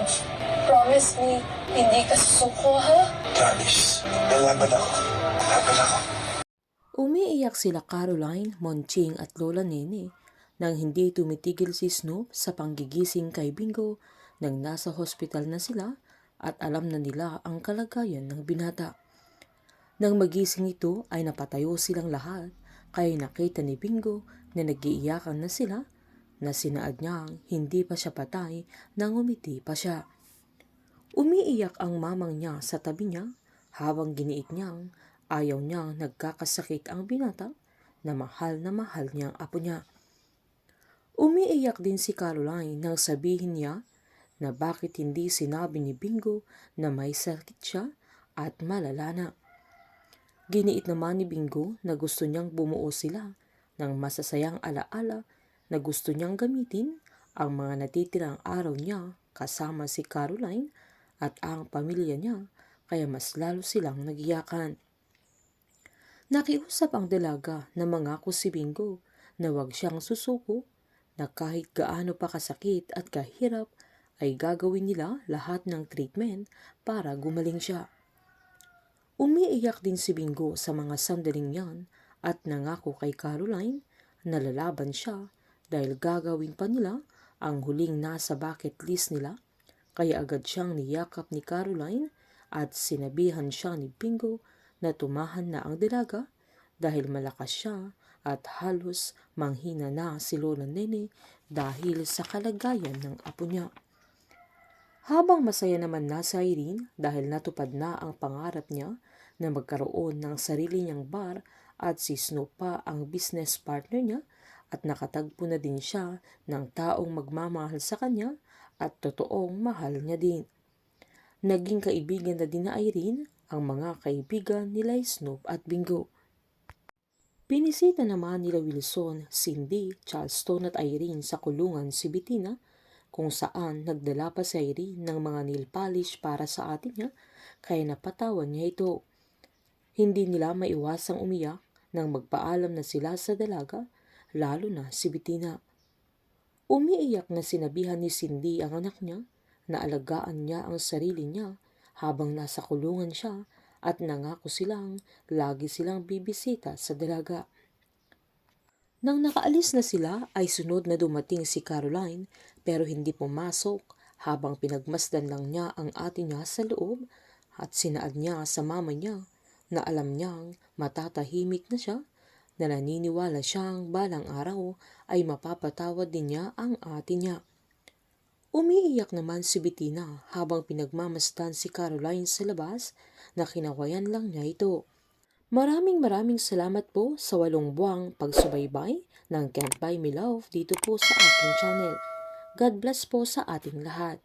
love. Promise me, hindi ka susuko, ha? Promise. Lalaban ako. Lalaban ako. Umiiyak sila Caroline, Monching at Lola Nene nang hindi tumitigil si Snoop sa panggigising kay Bingo nang nasa hospital na sila at alam na nila ang kalagayan ng binata. Nang magising ito ay napatayo silang lahat kaya nakita ni Bingo na nag-iiyakan na sila na sinaad niyang hindi pa siya patay nang umiti pa siya. Umiiyak ang mamang niya sa tabi niya habang giniit niyang ayaw niyang nagkakasakit ang binata na mahal niyang apo niya. Umiiyak din si Caroline nang sabihin niya na bakit hindi sinabi ni Bingo na may sakit siya at malala na. Giniit naman ni Bingo na gusto niyang bumuo sila ng masasayang alaala na gusto niyang gamitin ang mga natitirang araw niya kasama si Caroline at ang pamilya niya kaya mas lalo silang nagiyakan. Nakiusap ang dalaga na mangako si Bingo na huwag siyang susuko na kahit gaano pa kasakit at kahirap ay gagawin nila lahat ng treatment para gumaling siya. Umiiyak din si Bingo sa mga sandaling yan at nangako kay Caroline na lalaban siya dahil gagawin pa nila ang huling nasa bucket list nila kaya agad siyang niyakap ni Caroline at sinabihan siya ni Bingo na tumahan na ang dalaga dahil malakas siya at halos manghina na si Lola Nene dahil sa kalagayan ng apo niya. Habang masaya naman na si Irene dahil natupad na ang pangarap niya na magkaroon ng sarili niyang bar at si Snoop pa ang business partner niya at nakatagpo na din siya ng taong magmamahal sa kanya at totoong mahal niya din. Naging kaibigan na din na Irene ang mga kaibigan nila Snoop at Bingo. Pinisita naman nila Wilson, Cindy, Charleston at Irene sa kulungan si Bettina kung saan nagdala pa si Irene ng mga nail polish para sa ate niya kaya napatawan niya ito. Hindi nila maiwasang umiyak nang magpaalam na sila sa dalaga, lalo na si Bettina. Umiiyak na sinabihan ni Cindy ang anak niya na alagaan niya ang sarili niya habang nasa kulungan siya at nangako silang lagi silang bibisita sa dalaga. Nang nakaalis na sila ay sunod na dumating si Caroline pero hindi pumasok habang pinagmasdan lang niya ang ate niya sa loob at sinaad niya sa mama niya na alam niyang matatahimik na siya na naniniwala siyang balang araw ay mapapatawad din niya ang ate niya. Umiiyak naman si Bettina habang pinagmamasdan si Caroline sa labas na kinawayan lang niya ito. Maraming salamat po sa 8 buwang pagsubaybay ng Can't Buy Me Love dito po sa aking channel. God bless po sa ating lahat.